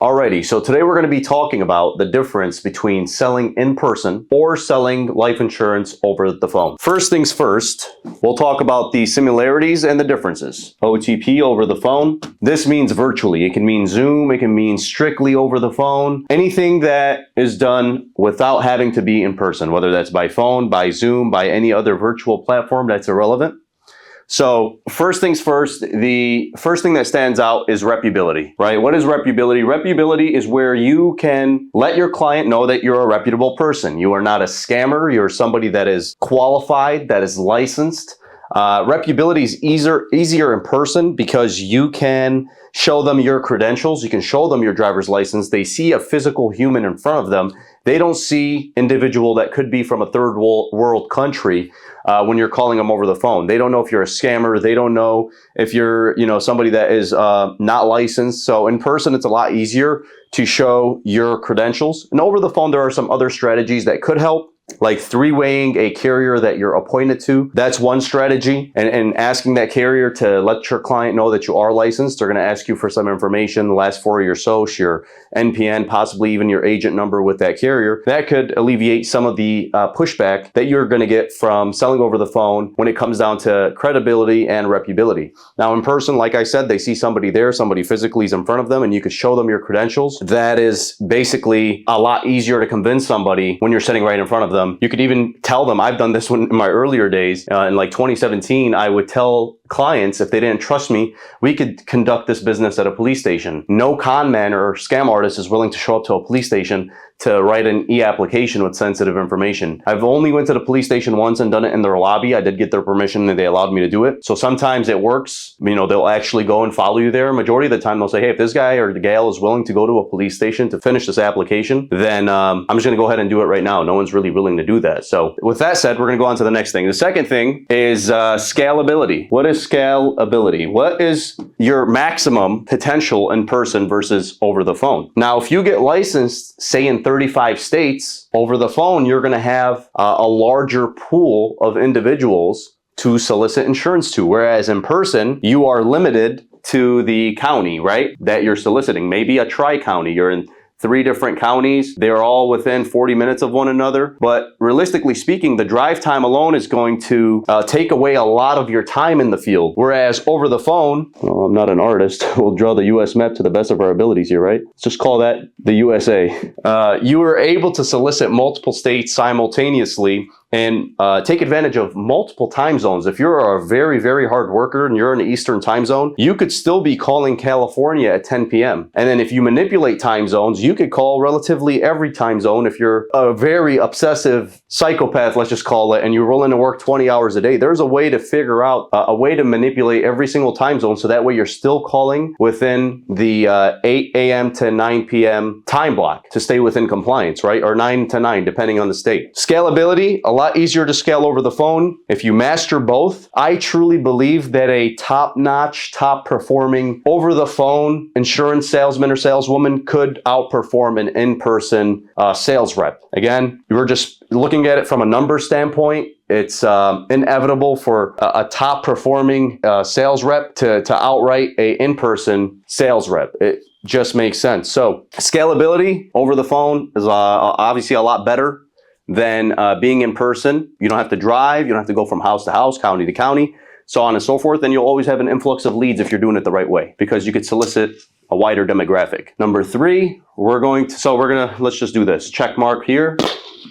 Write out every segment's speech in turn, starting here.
Alrighty, so today we're going to be talking about the difference between selling in person or selling life insurance over the phone. First things first, we'll talk about the similarities and the differences. OTP over the phone. This means virtually. It can mean Zoom. It can mean strictly over the phone. Anything that is done without having to be in person, whether that's by phone, by Zoom, by any other virtual platform, that's irrelevant. So first things first, the first thing that stands out is reputability, right? What is reputability? Reputability is where you can let your client know that you're a reputable person. You are not a scammer. You're somebody that is qualified, that is licensed. Reputability is easier in person because you can show them your credentials. You can show them your driver's license. They see a physical human in front of them. They don't see individual that could be from a third world country when you're calling them over the phone. They don't know if you're a scammer. They don't know if you're, somebody that is not licensed. So in person, it's a lot easier to show your credentials. And over the phone, there are some other strategies that could help, like three-waying a carrier that you're appointed to. That's one strategy. And asking that carrier to let your client know that you are licensed. They're going to ask you for some information, the last four of your social, your NPN, possibly even your agent number with that carrier. That could alleviate some of the pushback that you're going to get from selling over the phone when it comes down to credibility and reputability. Now, in person, like I said, they see somebody there, somebody physically is in front of them, and you could show them your credentials. That is basically a lot easier to convince somebody when you're sitting right in front of them. You could even tell them, I've done this in my earlier days, in like 2017, I would tell clients, if they didn't trust me, we could conduct this business at a police station. No con man or scam artist is willing to show up to a police station to write an e-application with sensitive information. I've only went to the police station once and done it in their lobby. I did get their permission and they allowed me to do it. So sometimes it works. They'll actually go and follow you there. Majority of the time they'll say, hey, if this guy or the gal is willing to go to a police station to finish this application, then I'm just gonna go ahead and do it right now. No one's really willing to do that. So with that said, we're gonna go on to the next thing. The second thing is scalability. What is scalability? What is your maximum potential in person versus over the phone? Now, if you get licensed, say in 35 states, over the phone, you're going to have a larger pool of individuals to solicit insurance to. Whereas in person, you are limited to the county, right, that you're soliciting. Maybe a tri-county. You're in 3 different counties. They're all within 40 minutes of one another. But realistically speaking, the drive time alone is going to take away a lot of your time in the field. Whereas over the phone, well, I'm not an artist. We'll draw the US map to the best of our abilities here, right? Let's just call that the USA. You are able to solicit multiple states simultaneously and take advantage of multiple time zones. If you're a very, very hard worker and you're in the Eastern time zone, you could still be calling California at 10 p.m. And then if you manipulate time zones, you could call relatively every time zone. If you're a very obsessive psychopath, let's just call it, and you're willing to work 20 hours a day, there's a way to figure out a way to manipulate every single time zone so that way you're still calling within the 8 a.m. to 9 p.m. time block to stay within compliance, right? Or 9 to 9, depending on the state. Scalability, a lot easier to scale over the phone. If you master both, I truly believe that a top-notch, top-performing over-the-phone insurance salesman or saleswoman could outperform an in-person sales rep. Again, we're just looking at it from a number standpoint. It's inevitable for a top-performing sales rep to outright a in-person sales rep. It just makes sense. So scalability over the phone is obviously a lot better than being in person. You don't have to drive. You don't have to go from house to house, county to county, so on and so forth. And you'll always have an influx of leads if you're doing it the right way, because you could solicit a wider demographic. Number 3, let's just do this. Check mark here,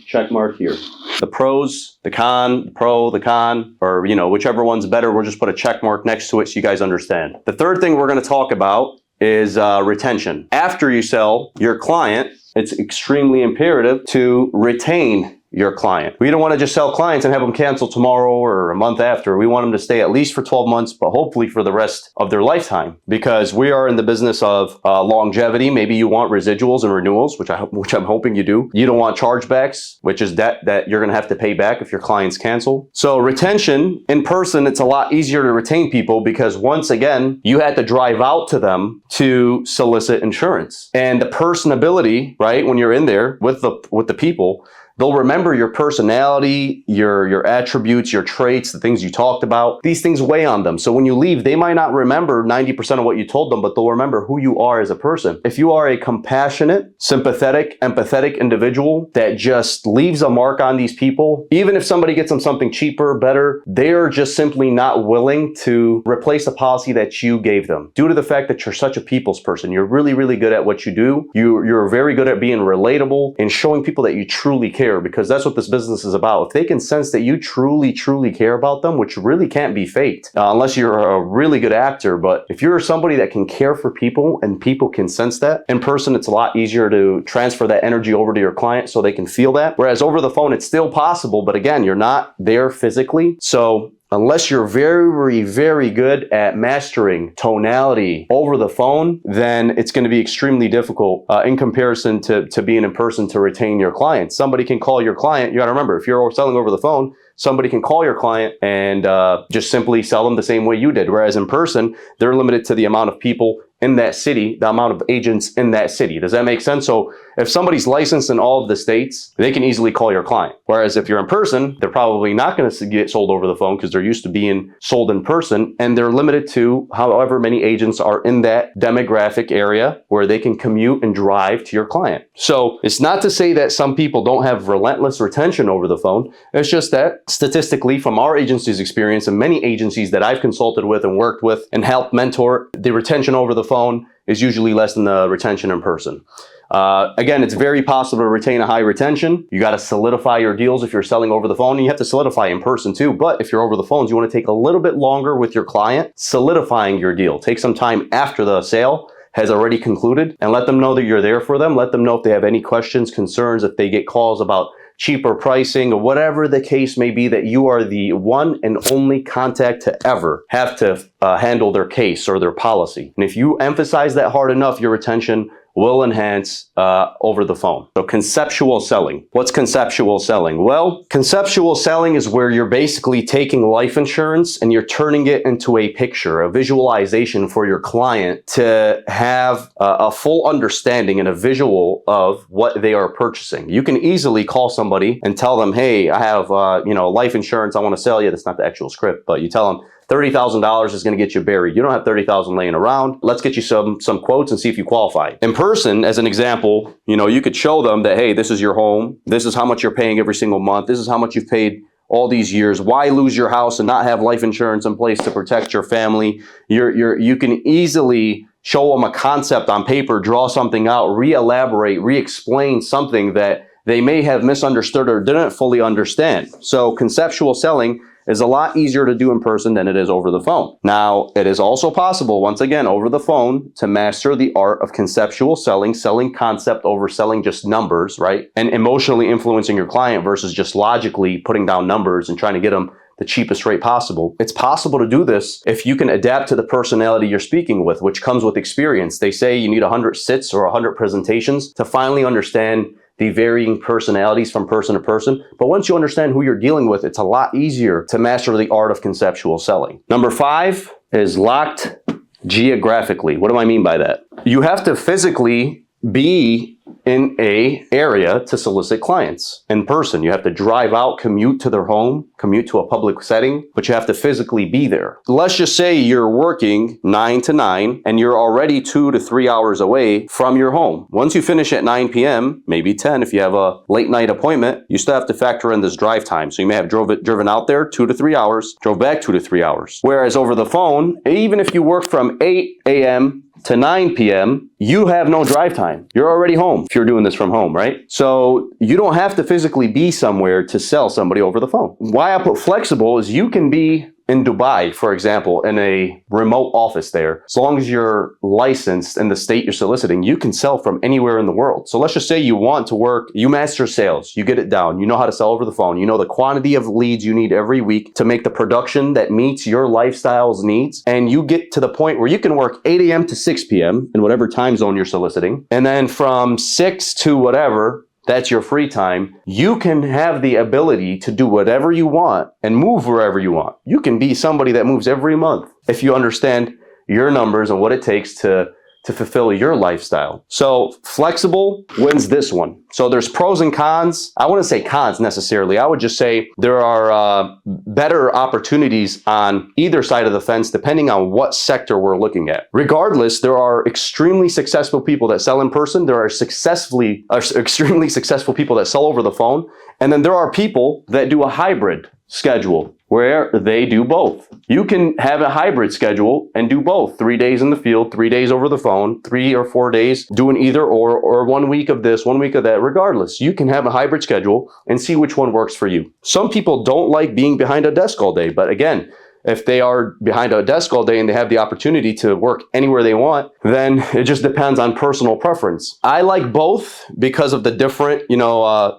check mark here. The pros, the con, the pro, the con, or whichever one's better, we'll just put a check mark next to it so you guys understand. The third thing we're going to talk about is retention. After you sell your client, it's extremely imperative to retain your client. We don't want to just sell clients and have them cancel tomorrow or a month after. We want them to stay at least for 12 months, but hopefully for the rest of their lifetime, because we are in the business of longevity. Maybe you want residuals and renewals, which I'm hoping you do. You don't want chargebacks, which is debt that you're going to have to pay back if your clients cancel. So retention in person, it's a lot easier to retain people because once again, you had to drive out to them to solicit insurance. And the personability, right, when you're in there with the people, They'll remember your personality, your attributes, your traits, the things you talked about. These things weigh on them. So when you leave, they might not remember 90% of what you told them, but they'll remember who you are as a person. If you are a compassionate, sympathetic, empathetic individual that just leaves a mark on these people, even if somebody gets them something cheaper, better, they're just simply not willing to replace a policy that you gave them. Due to the fact that you're such a people's person, you're really, really good at what you do. You're very good at being relatable and showing people that you truly care, because that's what this business is about. If they can sense that you truly, truly care about them, which really can't be faked unless you're a really good actor, but if you're somebody that can care for people and people can sense that, in person it's a lot easier to transfer that energy over to your client so they can feel that. Whereas over the phone, it's still possible, but again, you're not there physically. So unless you're very, very good at mastering tonality over the phone, then it's going to be extremely difficult in comparison to being in person to retain your clients. Somebody can call your client. You got to remember, if you're selling over the phone, somebody can call your client and just simply sell them the same way you did. Whereas in person, they're limited to the amount of people in that city, the amount of agents in that city. Does that make sense? So if somebody's licensed in all of the states, they can easily call your client. Whereas if you're in person, they're probably not going to get sold over the phone because they're used to being sold in person, and they're limited to however many agents are in that demographic area where they can commute and drive to your client. So it's not to say that some people don't have relentless retention over the phone. It's just that statistically, from our agency's experience and many agencies that I've consulted with and worked with and helped mentor, the retention over the phone is usually less than the retention in person. Again, it's very possible to retain a high retention. You got to solidify your deals if you're selling over the phone, and you have to solidify in person too. But if you're over the phones, you want to take a little bit longer with your client, solidifying your deal. Take some time after the sale has already concluded and let them know that you're there for them. Let them know if they have any questions, concerns, if they get calls about cheaper pricing or whatever the case may be, that you are the one and only contact to ever have to handle their case or their policy. And if you emphasize that hard enough, your retention will enhance over the phone. So conceptual selling. What's conceptual selling? Well, conceptual selling is where you're basically taking life insurance and you're turning it into a picture, a visualization for your client to have a full understanding and a visual of what they are purchasing. You can easily call somebody and tell them, hey, I have life insurance I want to sell you. That's not the actual script, but you tell them, $30,000 is going to get you buried. You don't have $30,000 laying around. Let's get you some quotes and see if you qualify. In person, as an example, you could show them that, hey, this is your home. This is how much you're paying every single month. This is how much you've paid all these years. Why lose your house and not have life insurance in place to protect your family? You can easily show them a concept on paper, draw something out, re-elaborate, re-explain something that they may have misunderstood or didn't fully understand. So conceptual selling is a lot easier to do in person than it is over the phone. Now, it is also possible, once again, over the phone, to master the art of conceptual selling, selling concept over selling just numbers, right? And emotionally influencing your client versus just logically putting down numbers and trying to get them the cheapest rate possible. It's possible to do this if you can adapt to the personality you're speaking with, which comes with experience. They say you need 100 sits or 100 presentations to finally understand the varying personalities from person to person. But once you understand who you're dealing with, it's a lot easier to master the art of conceptual selling. Number 5 is locked geographically. What do I mean by that? You have to physically be in a area to solicit clients in person. You have to drive out, commute to their home, commute to a public setting, but you have to physically be there. Let's just say you're working 9 to 9 and you're already 2 to 3 hours away from your home. Once you finish at 9 p.m., maybe 10 if you have a late night appointment, you still have to factor in this drive time. So you may have driven out there 2 to 3 hours, drove back 2 to 3 hours. Whereas over the phone, even if you work from 8 a.m. to 9 p.m., you have no drive time. You're already home if you're doing this from home, right? So you don't have to physically be somewhere to sell somebody over the phone. Why I put flexible is you can be in Dubai, for example, in a remote office there. As long as you're licensed in the state you're soliciting, you can sell from anywhere in the world. So let's just say you want to work, you master sales, you get it down, you know how to sell over the phone, you know the quantity of leads you need every week to make the production that meets your lifestyle's needs, and you get to the point where you can work 8 a.m. to 6 p.m. in whatever time zone you're soliciting, and then from 6 to whatever, that's your free time. You can have the ability to do whatever you want and move wherever you want. You can be somebody that moves every month if you understand your numbers and what it takes to to fulfill your lifestyle. So flexible wins this one. So there's pros and cons. I wouldn't say cons necessarily. I would just say there are better opportunities on either side of the fence depending on what sector we're looking at. Regardless, there are extremely successful people that sell in person. There are extremely successful people that sell over the phone. And then there are people that do a hybrid schedule where they do both. You can have a hybrid schedule and do both. 3 days in the field, 3 days over the phone, 3 or 4 days doing either or 1 week of this, 1 week of that. Regardless, you can have a hybrid schedule and see which one works for you. Some people don't like being behind a desk all day, but again, if they are behind a desk all day and they have the opportunity to work anywhere they want, then it just depends on personal preference. I like both because of the different,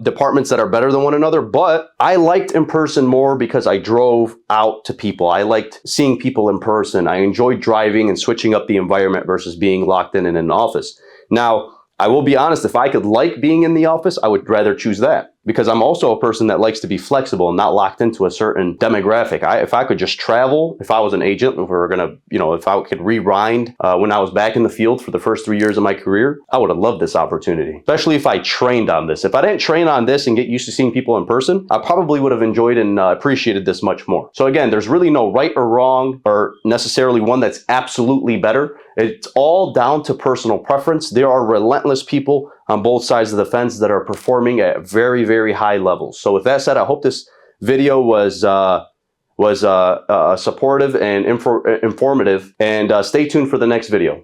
departments that are better than one another, but I liked in person more because I drove out to people. I liked seeing people in person. I enjoyed driving and switching up the environment versus being locked in an office. Now, I will be honest, if I could like being in the office, I would rather choose that because I'm also a person that likes to be flexible and not locked into a certain demographic. If I could just travel, if I was an agent, if we were gonna, if I could rewind when I was back in the field for the first 3 years of my career, I would have loved this opportunity, especially if I trained on this. If I didn't train on this and get used to seeing people in person, I probably would have enjoyed and appreciated this much more. So again, there's really no right or wrong or necessarily one that's absolutely better. It's all down to personal preference. There are relentless people on both sides of the fence that are performing at very, very high levels. So with that said, I hope this video was supportive and informative, and stay tuned for the next video.